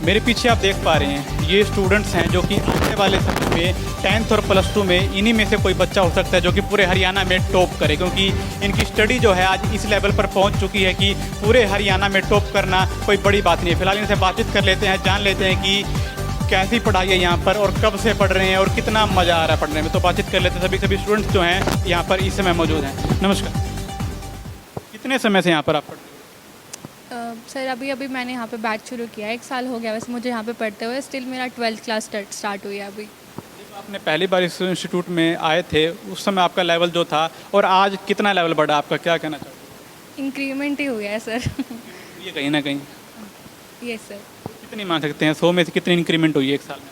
मेरे पीछे आप देख पा रहे हैं ये स्टूडेंट्स हैं जो कि आने वाले समय में 10th और +2 में इन्हीं में से कोई बच्चा हो सकता है जो कि पूरे हरियाणा में टॉप करे, क्योंकि इनकी स्टडी जो है आज इस लेवल पर पहुंच चुकी है कि पूरे हरियाणा में टॉप करना कोई बड़ी बात नहीं है। फिलहाल इनसे बातचीत कर लेते हैं, जान लेते हैं कि कैसी पढ़ाई है यहाँ पर और कब से पढ़ रहे हैं और कितना मज़ा आ रहा है पढ़ने में। तो बातचीत कर लेते हैं, सभी स्टूडेंट्स जो हैं यहाँ पर इस समय मौजूद हैं। नमस्कार, कितने समय से यहाँ पर आप पढ़ रहे हैं? सर अभी मैंने यहाँ पे बैच शुरू किया है, 1 साल हो गया वैसे मुझे यहाँ पे पढ़ते हुए। स्टिल मेरा 12th क्लास स्टार्ट हुई है अभी। जब आपने पहली बार इस इंस्टीट्यूट में आए थे उस समय आपका लेवल जो था और आज कितना लेवल बढ़ा आपका, क्या कहना चाहोगे? इंक्रीमेंट ही हो गया है सर। ये कहीं ना कहीं यस सर। कितनी मान सकते हैं 100 में से कितनी इंक्रीमेंट हुई है 1 साल में?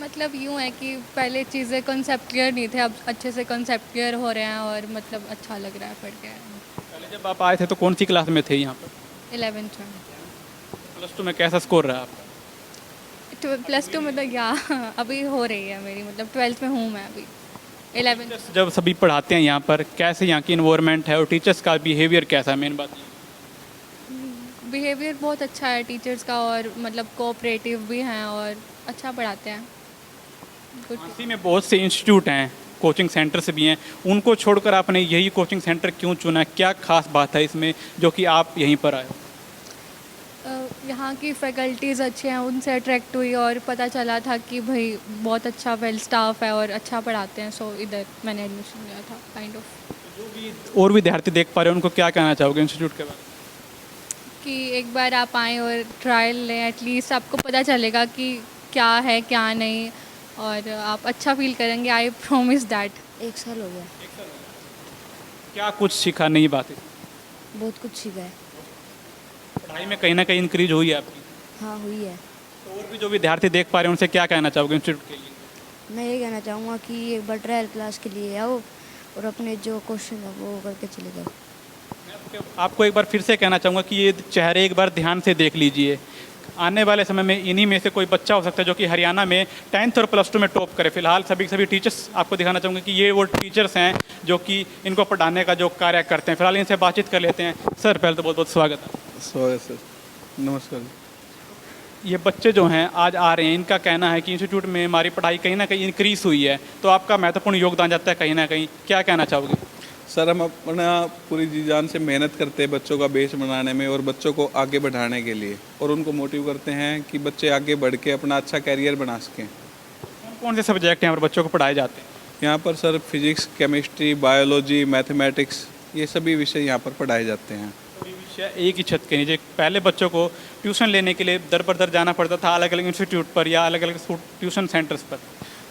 मतलब यूँ है कि पहले चीज़ें कॉन्सेप्ट क्लियर नहीं थे, अब अच्छे से कॉन्सेप्ट क्लियर हो रहे हैं और मतलब अच्छा लग रहा है पढ़ के। पहले जब आप आए थे तो कौन सी क्लास में थे यहाँ पर? 11th में। +2 में कैसा स्कोर रहा आपका? +2 में तो या अभी हो रही है मेरी, मतलब 12th में हूँ मैं अभी। 11th जब सभी पढ़ाते हैं यहाँ पर, कैसे यहाँ की इन्वायरमेंट है और टीचर्स का बिहेवियर कैसा है, मेन बात ये है। बिहेवियर बहुत अच्छा है टीचर्स का, और मतलब कोऑपरेटिव भी हैं और अच्छा पढ़ाते हैं। गुड। झांसी में बहुत से इंस्टीट्यूट हैं, कोचिंग सेंटर्स भी हैं, उनको छोड़कर आपने यही कोचिंग सेंटर क्यों चुना? क्या खास बात है इसमें जो कि आप यहीं पर आए हो? यहाँ की फैकल्टीज़ अच्छी हैं, उनसे अट्रैक्ट हुई और पता चला था कि भाई बहुत अच्छा वेल स्टाफ है और अच्छा पढ़ाते हैं, सो इधर मैंने एडमिशन लिया था काइंड ऑफ। जो भी और विद्यार्थी देख पा रहे हैं उनको क्या कहना चाहोगे इंस्टीट्यूट के बारे में? कि एक बार आप आएँ और ट्रायल लें, एटलीस्ट आपको पता चलेगा कि क्या है क्या नहीं, और आप अच्छा फील करेंगे। I promise that. 1 साल हो गया। क्या कुछ सीखा नई बातें? बहुत कुछ सीखा है। पढ़ाई में कहीं ना कहीं इंक्रीज हुई है आपकी? हाँ हुई है। तो और भी जो विद्यार्थी देख पा रहे हैं उनसे क्या कहना चाहोगे इंस्टीट्यूट के लिए? मैं ये कहना चाहूँगा कि एक बार ट्रायल क्लास के लिए आओ और अपने जो क्वेश्चन है वो करके चले जाओ। आपको एक बार फिर से कहना चाहूँगा कि ये चेहरे एक बार ध्यान से देख लीजिए। आने वाले समय में इन्हीं में से कोई बच्चा हो सकता है जो कि हरियाणा में 10th और +2 में टॉप करे। फिलहाल सभी टीचर्स आपको दिखाना चाहूँगा कि ये वो टीचर्स हैं जो कि इनको पढ़ाने का जो कार्य करते हैं। फिलहाल इनसे बातचीत कर लेते हैं। सर पहले तो बहुत बहुत स्वागत है। स्वागत सर, नमस्कार। ये बच्चे जो हैं आज आ रहे हैं, इनका कहना है कि इंस्टीट्यूट में हमारी पढ़ाई कहीं ना कहीं इंक्रीज़ हुई है, तो आपका महत्वपूर्ण योगदान जाता है कहीं ना कहीं, क्या कहना चाहोगे? सर हम अपना पूरी जी जान से मेहनत करते हैं बच्चों का बेस बनाने में और बच्चों को आगे बढ़ाने के लिए, और उनको मोटिव करते हैं कि बच्चे आगे बढ़ के अपना अच्छा कैरियर बना सकें। कौन कौन से सब्जेक्ट यहाँ पर बच्चों को पढ़ाए जाते हैं? यहाँ पर sir physics, chemistry, biology, mathematics, ये सभी विषय यहाँ पर पढ़ाए जाते हैं। सभी विषय एक ही छत के नीचे। पहले बच्चों को ट्यूशन लेने के लिए दर पर दर जाना पड़ता था अलग अलग इंस्टीट्यूट पर या अलग अलग ट्यूशन सेंटर्स पर।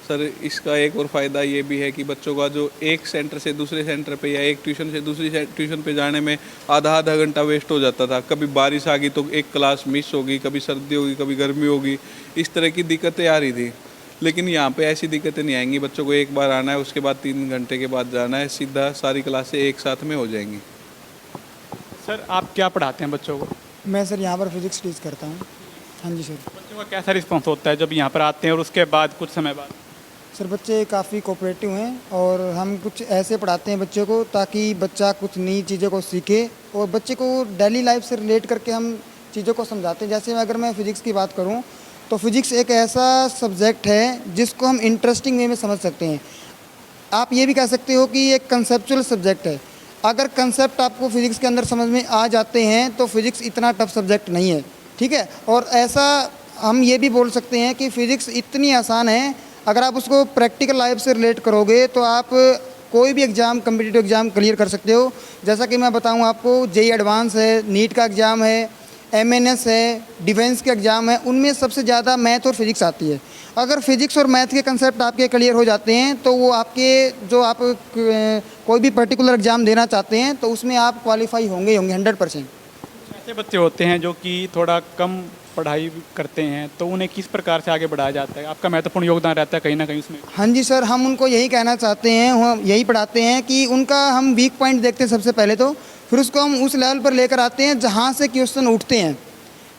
सर इसका एक और फ़ायदा ये भी है कि बच्चों का जो एक सेंटर से दूसरे सेंटर पे या एक ट्यूशन से दूसरी ट्यूशन पे जाने में आधा घंटा वेस्ट हो जाता था। कभी बारिश आ गई तो एक क्लास मिस होगी, कभी सर्दी होगी, कभी गर्मी होगी, इस तरह की दिक्कतें आ रही थी। लेकिन यहाँ पे ऐसी दिक्कतें नहीं आएंगी। बच्चों को एक बार आना है, उसके बाद 3 घंटे के बाद जाना है, सीधा सारी क्लासें एक साथ में हो जाएंगी। सर आप क्या पढ़ाते हैं बच्चों को? मैं सर यहाँ पर फिजिक्स टीच करता हूँ। हाँ जी सर। बच्चों का कैसा रिस्पॉन्स होता है जब यहाँ पर आते हैं और उसके बाद कुछ समय बाद? सर बच्चे काफ़ी कोऑपरेटिव हैं और हम कुछ ऐसे पढ़ाते हैं बच्चों को ताकि बच्चा कुछ नई चीज़ों को सीखे, और बच्चे को डेली लाइफ से रिलेट करके हम चीज़ों को समझाते हैं। जैसे अगर मैं फ़िज़िक्स की बात करूँ तो फिज़िक्स एक ऐसा सब्जेक्ट है जिसको हम इंटरेस्टिंग वे में समझ सकते हैं। आप ये भी कह सकते हो कि एक कंसेप्चुअल सब्जेक्ट है। अगर कंसेप्ट आपको फिज़िक्स के अंदर समझ में आ जाते हैं तो फिज़िक्स इतना टफ सब्जेक्ट नहीं है, ठीक है। और ऐसा हम ये भी बोल सकते हैं कि फ़िज़िक्स इतनी आसान है, अगर आप उसको प्रैक्टिकल लाइफ से रिलेट करोगे तो आप कोई भी एग्ज़ाम, कम्पिटिटिव एग्ज़ाम क्लियर कर सकते हो। जैसा कि मैं बताऊं आपको, जेईई एडवांस है, नीट का एग्ज़ाम है, एमएनएस है, डिफेंस के एग्ज़ाम है, उनमें सबसे ज़्यादा मैथ और फिज़िक्स आती है। अगर फिज़िक्स और मैथ के कंसेप्ट आपके क्लियर हो जाते हैं तो वो आपके जो आप कोई भी पर्टिकुलर एग्ज़ाम देना चाहते हैं तो उसमें आप क्वालिफाई होंगे 100%। ऐसे बच्चे होते हैं जो कि थोड़ा कम पढ़ाई करते हैं, तो उन्हें किस प्रकार से आगे बढ़ाया जाता है? आपका महत्वपूर्ण योगदान रहता है कहीं ना कहीं उसमें। हाँ जी सर, हम उनको यही कहना चाहते हैं, हम यही पढ़ाते हैं कि उनका हम वीक पॉइंट देखते हैं सबसे पहले तो, फिर उसको हम उस लेवल पर लेकर आते हैं जहाँ से क्वेश्चन उठते हैं।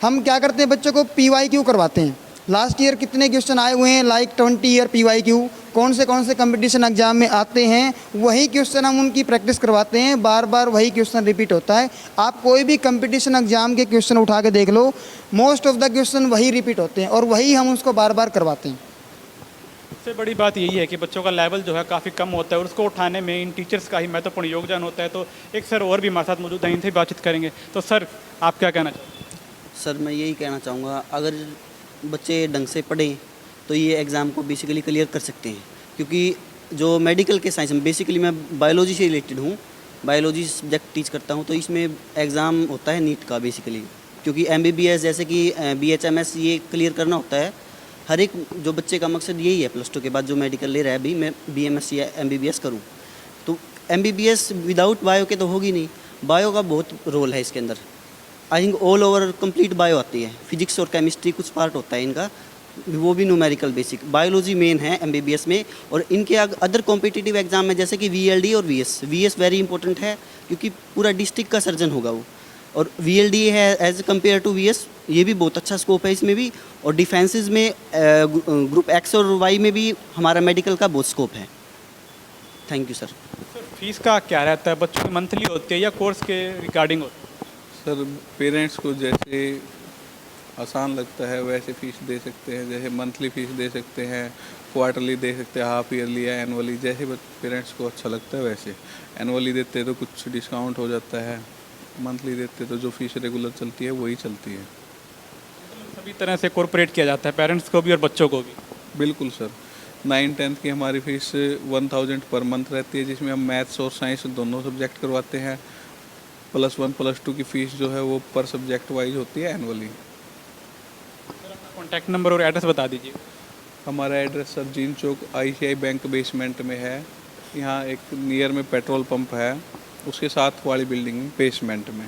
हम क्या करते हैं, बच्चों को PYQ करवाते हैं। लास्ट ईयर कितने क्वेश्चन आए हुए हैं, लाइक 20 ईयर PYQ, कौन से कंपटीशन एग्जाम में आते हैं वही क्वेश्चन हम उनकी प्रैक्टिस करवाते हैं, बार बार वही क्वेश्चन रिपीट होता है। आप कोई भी कंपटीशन एग्जाम के क्वेश्चन उठा के देख लो, मोस्ट ऑफ द क्वेश्चन वही रिपीट होते हैं और वही हम उसको बार बार करवाते हैं। सबसे बड़ी बात यही है कि बच्चों का लेवल जो है काफ़ी कम होता है और उसको उठाने में इन टीचर्स का ही महत्वपूर्ण योगदान होता है। तो एक सर और भी हमारे साथ मौजूद हैं, इनसे भी बातचीत करेंगे। तो सर, आप क्या कहना चाहते हैं? सर मैं यही कहना चाहूँगा, अगर बच्चे ढंग से पढ़ें तो ये एग्ज़ाम को बेसिकली क्लियर कर सकते हैं। क्योंकि जो मेडिकल के साइंस में, बेसिकली मैं बायोलॉजी से रिलेटेड हूँ, बायोलॉजी सब्जेक्ट टीच करता हूँ, तो इसमें एग्ज़ाम होता है नीट का बेसिकली। क्योंकि MBBS जैसे कि BHMS ये क्लियर करना होता है। हर एक जो बच्चे का मकसद यही है +2 के बाद जो मेडिकल ले रहा है, अभी मैं BMS या MBBS करूँ। तो MBBS विदाउट बायो के तो होगी नहीं, बायो का बहुत रोल है इसके अंदर। I think all over complete bio आती है, फिजिक्स और केमिस्ट्री कुछ पार्ट होता है इनका, वो भी न्यूमेरिकल बेसिक। बायोलॉजी मेन है MBBS में। और इनके अदर कॉम्पिटिटिव एग्जाम में जैसे कि VLD और VS वेरी इंपॉर्टेंट है, क्योंकि पूरा डिस्ट्रिक्ट का सर्जन होगा वो। और VLD है एज कम्पेयर टू VS, ये भी बहुत अच्छा स्कोप है इसमें भी। और डिफेंसेस में ग्रुप X और Y में भी हमारा मेडिकल का बहुत स्कोप है। Thank you sir. फीस का क्या रहता है? बच्चों की मंथली होती है या कोर्स के रिगार्डिंग होती है? सर पेरेंट्स को जैसे आसान लगता है वैसे फ़ीस दे सकते हैं। जैसे मंथली फ़ीस दे सकते हैं, क्वार्टरली दे सकते हैं, हाफ ईयरली या एनुअली, जैसे पेरेंट्स को अच्छा लगता है वैसे। एनुअली देते हैं तो कुछ डिस्काउंट हो जाता है, मंथली देते तो जो फीस रेगुलर चलती है वही चलती है। सभी तरह से कॉर्पोरेट किया जाता है, पेरेंट्स को भी और बच्चों को भी। बिल्कुल सर। 9-10 की हमारी फ़ीस 1000 पर मंथ रहती है, जिसमें हम मैथ्स और साइंस दोनों सब्जेक्ट करवाते हैं। +1 +2 की फ़ीस जो है वो पर सब्जेक्ट वाइज होती है एनुअली। कॉन्टैक्ट नंबर और एड्रेस बता दीजिए। हमारा एड्रेस सर जीन चौक ICI बैंक बेसमेंट में है। यहाँ एक नियर में पेट्रोल पंप है, उसके साथ वाली बिल्डिंग में बेसमेंट में।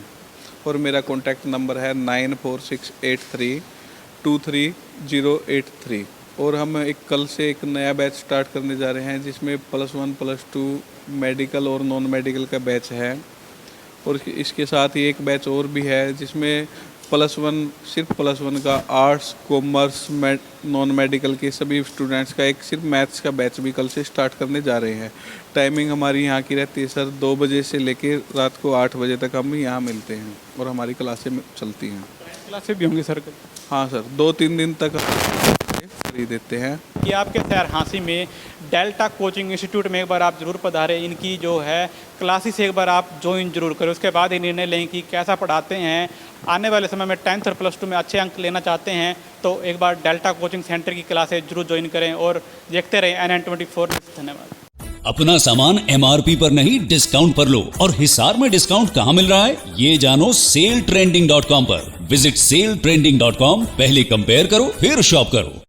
और मेरा कॉन्टैक्ट नंबर है 9468323083। और हम कल से एक नया बैच स्टार्ट करने जा रहे हैं, जिसमें +1 +2 मेडिकल और नॉन मेडिकल का बैच है। और इसके साथ ही एक बैच और भी है, जिसमें +1 सिर्फ +1 का आर्ट्स, कॉमर्स, नॉन मेडिकल के सभी स्टूडेंट्स का एक सिर्फ मैथ्स का बैच भी कल से स्टार्ट करने जा रहे हैं। टाइमिंग हमारी यहाँ की रहती है सर 2 बजे से लेकर रात को 8 बजे तक हम यहाँ मिलते हैं और हमारी क्लासें चलती हैं। क्लासेस भी होंगी सर? हाँ सर, 2-3 दिन तक फ्री देते हैं। कि आपके शहर हांसी में डेल्टा कोचिंग इंस्टीट्यूट में एक बार आप ज़रूर पधारें। इनकी जो है क्लासेस एक बार आप ज्वाइन जरूर करें, उसके बाद ही निर्णय लें कि कैसा पढ़ाते हैं। आने वाले समय में 10th और +2 में अच्छे अंक लेना चाहते हैं तो एक बार डेल्टा कोचिंग सेंटर की क्लासेस जरूर ज्वाइन करें और देखते रहें NN24। धन्यवाद। अपना सामान MRP पर नहीं, डिस्काउंट पर लो। और हिसार में डिस्काउंट कहाँ मिल रहा है ये जानो SaleTrending.com पर। विजिट SaleTrending.com, पहले कंपेयर करो फिर शॉप करो।